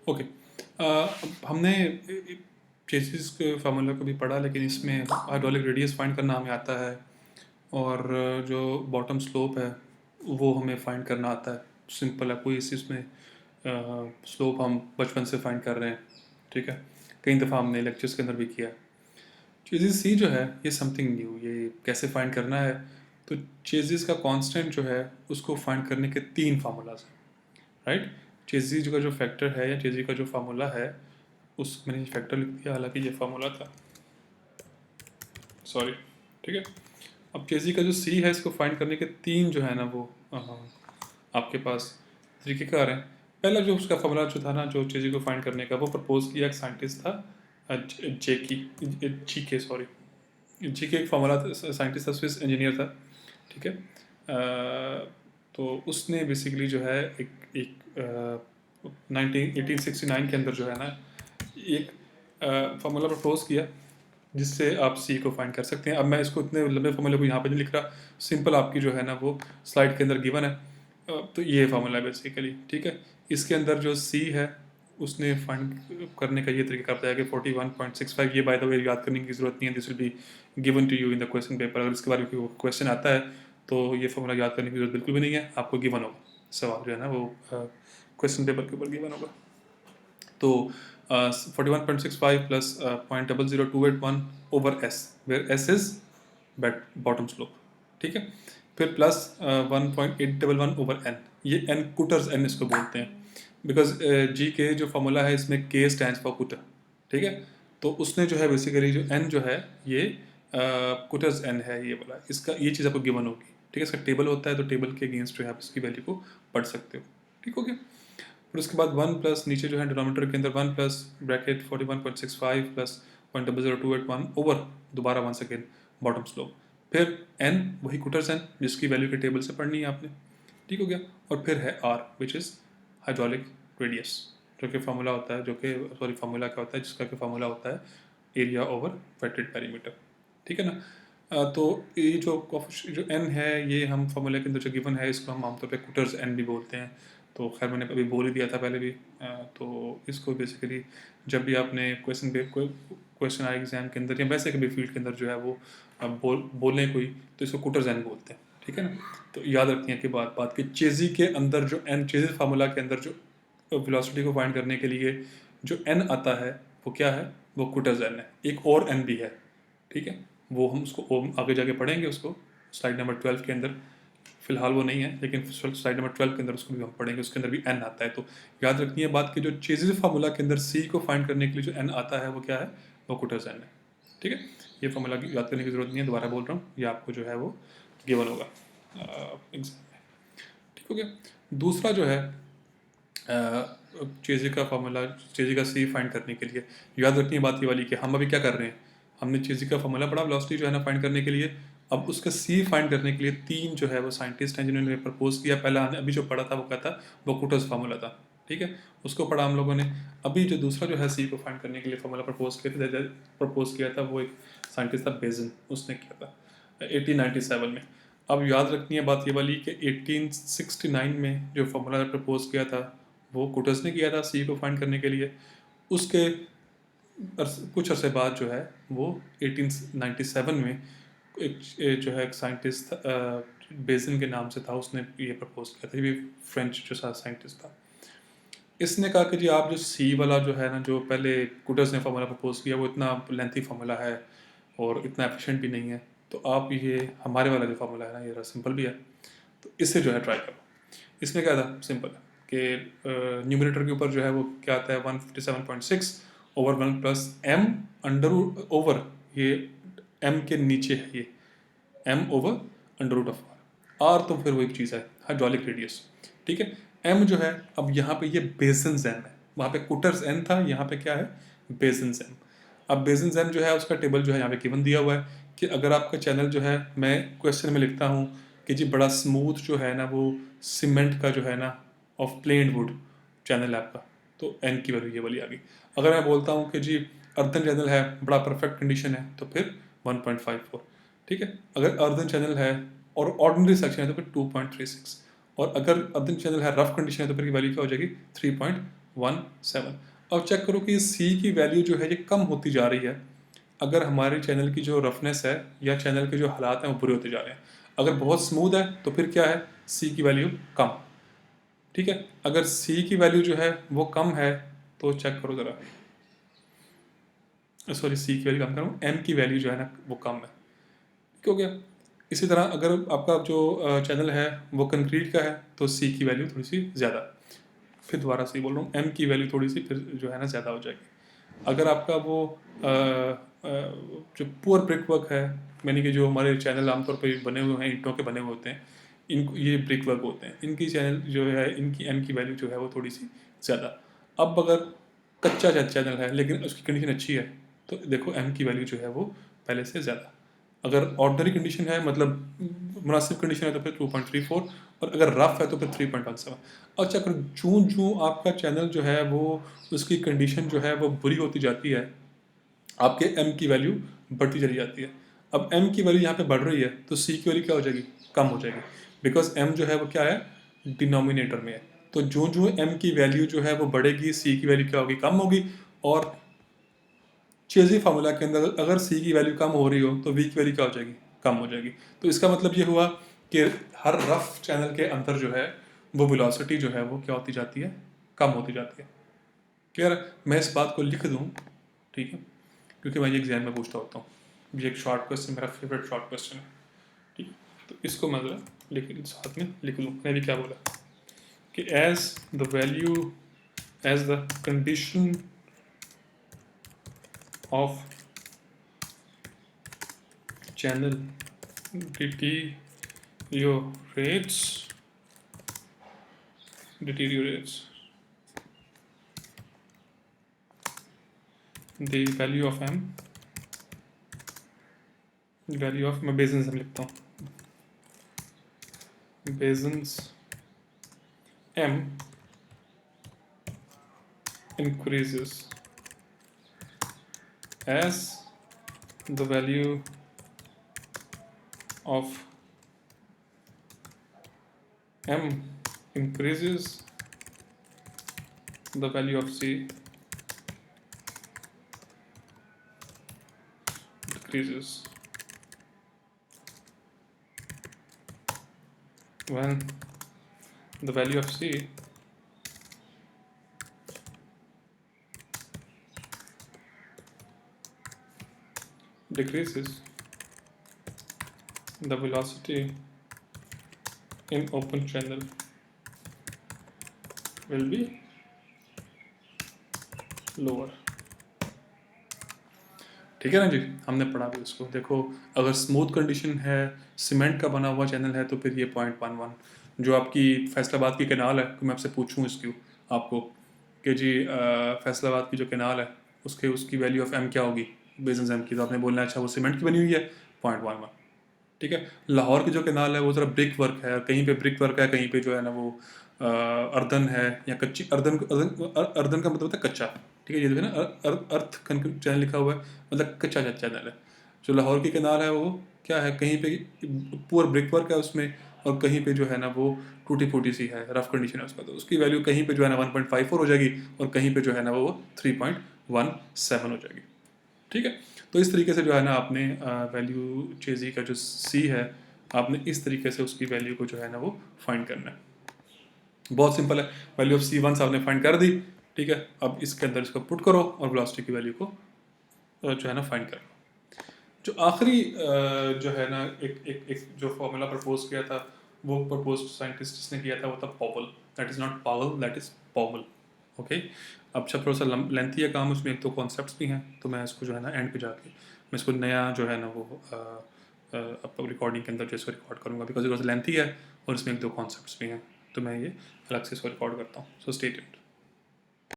Okay. अब हमने chassis के फार्मूला को भी पढ़ा, लेकिन इसमें हाइड्रोलिक रेडियस फाइंड करना हमें आता है, और जो बॉटम स्लोप है वो हमें फाइंड करना आता है। सिंपल है, कोई इसमें स्लोप हम बचपन से फाइंड कर रहे हैं, ठीक है। कई दफ़ा हमने लेक्चर्स के अंदर भी किया। चेसिस सी जो है ये समथिंग न्यू, ये कैसे फाइंड करना है? तो चेसिस का कांस्टेंट जो है उसको फाइंड करने के 3 फार्मूलाज हैं, राइट। चेसिस का जो फैक्टर है या चेसिस का जो फार्मूला है, उस मैंने फैक्टर लिख दिया, हालांकि ये फार्मूला था, सॉरी, ठीक है। अब चेसी का जो सी है इसको फाइंड करने के 3 जो है ना वो आपके पास तरीक़ेकार हैं। पहला जो उसका फार्मूला जो था ना, जो चेसी को फाइंड करने का, वो प्रपोज किया एक साइंटिस्ट था, जी के एक फार्मूला साइंटिस्ट था, स्विस इंजीनियर था, ठीक है। तो उसने बेसिकली जो है एक 1869 के अंदर जो है ना एक फार्मूला प्रपोज किया जिससे आप सी को फाइंड कर सकते हैं। अब मैं इसको इतने लंबे फार्मूले को यहाँ पे नहीं लिख रहा, सिंपल आपकी जो है ना वो स्लाइड के अंदर गिवन है। तो ये फार्मूला है बेसिकली, ठीक है। इसके अंदर जो सी है उसने फाइंड करने का ये तरीका बताया कि 41.65। ये बाय द वे याद करने की ज़रूरत नहीं है, this will be given to you in the question paper. अगर इसके बारे में कोई क्वेश्चन आता है तो ये फार्मूला याद करने की जरूरत बिल्कुल भी नहीं है, आपको गिवन होगा, सवाल जो है ना वो क्वेश्चन पेपर के ऊपर गिवन होगा। तो 41.65 plus 0.00281 over S, where S is bottom slope, ठीक है। फिर प्लस 1.811 ओवर एन, ये एन कुटर्स एन इसको बोलते हैं, बिकॉज जी के जो फॉर्मूला है इसमें के स्टैंड्स फॉर कुटर, ठीक है। तो उसने जो है बेसिकली जो एन जो है ये कुटर्स एन है, ये वाला, इसका ये चीज़ आपको गिवन होगी, ठीक है। इसका टेबल होता है, तो टेबल के अगेंस्ट जो है आप इसकी वैल्यू को पढ़ सकते हो, ठीक हो गया। फिर उसके बाद 1 प्लस नीचे जो है डिनोमिनेटर के अंदर 1 प्लस ब्रैकेट 41.65 प्लस 0.00281 ओवर दोबारा वंस अगेन बॉटम स्लोप, फिर n वही कुटर्स n जिसकी वैल्यू के टेबल से पढ़नी है आपने, ठीक हो गया। और फिर है r which is hydraulic radius, जो कि फार्मूला होता है, जो कि सॉरी फार्मूला क्या होता है, जिसका कि फार्मूला होता है एरिया ओवर वेटेड पेरीमीटर, ठीक है ना। तो ये जो n है ये हम फार्मूले के अंदर जो गिवन है इसको हम आमतौर पे कुटर्स n भी बोलते हैं। तो खैर मैंने अभी बोल ही दिया था पहले भी। तो इसको बेसिकली जब भी आपने क्वेश्चन आए एग्जाम के अंदर या वैसे कभी फील्ड के अंदर जो है वो बोलें कोई, तो इसको कुटर्स एन बोलते हैं, ठीक है ना। तो याद रखनी है कि बात कि चेजी के अंदर जो एन, चेजी फार्मूला के अंदर जो वेलोसिटी को फाइंड करने के लिए जो एन आता है वो क्या है, वो कुटर्स एन है। एक और एन भी है, ठीक है, वो हम उसको आगे जाके पढ़ेंगे, उसको स्लाइड नंबर 12 के अंदर, फिलहाल वो नहीं है, लेकिन स्लाइड नंबर 12 के अंदर उसको भी हम पढ़ेंगे, उसके अंदर भी एन आता है। तो याद रखनी है बात कि जो चेजिस फार्मूला के अंदर सी को फाइंड करने के लिए जो एन आता है वो क्या है, वो कुटर्स एन है, ठीक है। ये फार्मूला याद करने की जरूरत नहीं है, दोबारा बोल रहा हूँ, ये आपको जो है वो गिवन होगा एग्जाम में, ठीक हो गया। दूसरा जो है चेजी का फार्मूला, चेजी का सी फाइंड करने के लिए याद रखनी है बात ये वाली कि हम अभी क्या कर रहे हैं, हमने चेजी का फार्मूला पढ़ा वेलोसिटी जो है ना फाइंड करने के लिए। अब उसका सी फाइंड करने के लिए 3 जो है वो साइंटिस्ट हैं जिन्होंने प्रपोज किया। पहला हमने अभी जो पढ़ा था वो क्या था, वो कुटर्स फार्मूला था, ठीक है, उसको पढ़ा हम लोगों ने। अभी जो दूसरा जो है सी को फाइंड करने के लिए फार्मूला प्रपोज किया था वो एक साइंटिस्ट था बेजन, उसने किया था 1897 में। अब याद रखनी है बात ये वाली कि 1869 में जो फार्मूला प्रपोज किया था वो कुटर्स ने किया था सी को फाइंड करने के लिए। उसके कुछ अरसे बाद जो है वो 1897 में एक जो है एक साइंटिस्ट बेजन के नाम से था, उसने ये प्रपोज किया था, ये भी फ्रेंच जो साइंटिस्ट था। इसने कहा कि जी आप जो सी वाला जो है ना, जो पहले कुटर्स ने फार्मूला प्रपोज किया वो इतना लेंथी फार्मूला है और इतना एफिशिएंट भी नहीं है, तो आप ये हमारे वाला जो फार्मूला है ना ये सिंपल भी है, तो इससे जो है ट्राई करो। इसमें क्या था, सिंपल है कि न्यूमरेटर के ऊपर जो है वो क्या आता है 157.6 over 1 plus M under over, ये एम के नीचे है ये M over under root of R, तो फिर वही चीज़ है हाइड्रोलिक रेडियस, ठीक है। एम जो है, अब यहाँ पे ये बेसन्स एम है, वहाँ पे कुटर्स एन था, यहाँ पे क्या है बेसन्स एम। अब बेसन्स एम जो है उसका टेबल जो है यहाँ पे गिवन दिया हुआ है कि अगर आपका चैनल जो है, मैं क्वेश्चन में लिखता हूँ कि जी बड़ा स्मूथ जो है ना वो सीमेंट का जो है ना ऑफ प्लेन वुड चैनल है आपका, तो एन की वैल्यू ये वाली आ गई। अगर मैं बोलता हूँ कि जी अर्दन चैनल है, बड़ा परफेक्ट कंडीशन है, तो फिर 1.54, ठीक है। अगर अर्दन चैनल है और ऑर्डिनरी सेक्शन है तो फिर 2.36, और अगर अर्दन चैनल है रफ कंडीशन है तो फिर की वैल्यू क्या हो जाएगी 3.12, 0.17। अब चेक करो कि सी की वैल्यू जो है ये कम होती जा रही है अगर हमारे चैनल की जो रफनेस है या चैनल के जो हालात हैं वो बुरे होते जा रहे हैं। अगर बहुत स्मूथ है तो फिर क्या है, सी की वैल्यू कम। ठीक है, अगर सी की वैल्यू जो है वो कम है तो चेक करो ज़रा, सॉरी सी की वैल्यू कम करूँ, एम की वैल्यू जो है ना वो कम है। ठीक हो गया। इसी तरह अगर आपका जो चैनल है वो कंक्रीट का है तो सी की वैल्यू थोड़ी सी ज़्यादा, फिर दोबारा से बोल रहा हूँ, एम की वैल्यू थोड़ी सी फिर जो है ना ज़्यादा हो जाएगी। अगर आपका वो जो पुअर ब्रिक वर्क है, यानी कि जो हमारे चैनल आमतौर पर बने हुए हैं, ईंटों के बने हुए होते हैं, इनको ये ब्रिक वर्क होते हैं, इनकी चैनल जो है इनकी एम की वैल्यू जो है वो थोड़ी सी ज़्यादा। अब अगर कच्चा चैनल है लेकिन उसकी कंडीशन अच्छी है तो देखो एम की वैल्यू जो है वो पहले से ज़्यादा। अगर ऑर्डनरी कंडीशन है, मतलब मुनासिब कंडीशन है, तो फिर 2.34, और अगर रफ है तो फिर 3.17। अच्छा, अगर जूं आपका चैनल जो है वो उसकी कंडीशन जो है वो बुरी होती जाती है, आपके एम की वैल्यू बढ़ती चली जाती है। अब एम की वैल्यू यहाँ पे बढ़ रही है तो सी की वैल्यू क्या हो जाएगी, कम हो जाएगी, बिकॉज एम जो है वो क्या है, डिनोमिनेटर में है। तो जो एम की वैल्यू जो है वो बढ़ेगी, सी की वैल्यू क्या होगी, कम होगी। और चेजी फार्मूला के अंदर अगर सी की वैल्यू कम हो रही हो तो वी की वैल्यू क्या हो जाएगी, कम हो जाएगी। तो इसका मतलब ये हुआ कि हर रफ चैनल के अंदर जो है वो वेलोसिटी जो है वो क्या होती जाती है, कम होती जाती है। क्लियर? मैं इस बात को लिख दूँ, ठीक है, क्योंकि मैं ये एग्जाम में पूछता होता हूँ। ये एक शॉर्ट क्वेश्चन, मेरा फेवरेट शॉर्ट क्वेश्चन है। ठीक है, तो इसको मैं ज़रा लिख साथ में लिख लूँ। मैंने भी क्या बोला कि as the value, as the condition of channel deteriorates, the value of m, value of, मैं बेजन्स में लिखता हूँ, बेजन्स m increases as the value of m increases, the value of c decreases। When the value of c decreases, the velocity in open channel will be lower। ठीक है ना जी, हमने पढ़ा भी उसको। देखो, अगर स्मूथ कंडीशन है, सीमेंट का बना हुआ चैनल है तो फिर ये 0.11। जो आपकी फैसलाबाद की कैनाल है, तो मैं आपसे पूछूं इसकी आपको कि जी फैसलाबाद की जो कैनाल है उसकी वैल्यू ऑफ एम क्या होगी, बेजन्स एम की, तो आपने बोलना है अच्छा वो सीमेंट की बनी हुई है, 0.11। ठीक है। लाहौर की जो कैनाल है वो ज़रा ब्रिक वर्क है, कहीं पे ब्रिक वर्क है, कहीं पे जो है ना वो अर्दन है या कच्ची अर्दन अर्दन का मतलब होता है कच्चा। ठीक है, ये देखो ना अर्थ चैनल लिखा हुआ है, मतलब कच्चा चैनल है। जो लाहौर की कैनाल है वो क्या है, कहीं पे पूरा ब्रिक वर्क है उसमें, और कहीं पे जो है ना वो टूटी फूटी सी है, रफ कंडीशन है उसका, तो उसकी वैल्यू कहीं पे जो है ना 1.54 हो जाएगी और कहीं पे जो है ना वो 3.17 हो जाएगी। ठीक है। तो इस तरीके से जो है ना आपने वैल्यू चेजी का जो सी है, आपने इस तरीके से उसकी वैल्यू को जो है ना वो फाइंड करना है। बहुत सिंपल है, वैल्यू ऑफ C1 आपने फाइंड कर दी। ठीक है, अब इसके अंदर इसको पुट करो और वेलोसिटी की वैल्यू को जो है ना फाइंड कर लो। जो आखिरी जो है ना एक जो फॉर्मूला प्रपोज किया था, वो प्रपोज साइंटिस्ट जिसने किया था वो था पॉवल। दैट इज़ नॉट पावल, दैट इज़ पॉवल। ओके। अब जब थोड़ा सा लेंथी है काम, उसमें एक तो कॉन्सेप्ट्स भी हैं, तो मैं इसको जो है ना एंड पे जाके मैं इसको नया जो है ना वो अब रिकॉर्डिंग के अंदर जो इसको रिकॉर्ड करूँगा, बिकॉज लेंथी है और इसमें एक दो कॉन्सेप्ट्स भी हैं, तो मैं ये अलग से इसको रिकॉर्ड करता हूँ। So stay tuned.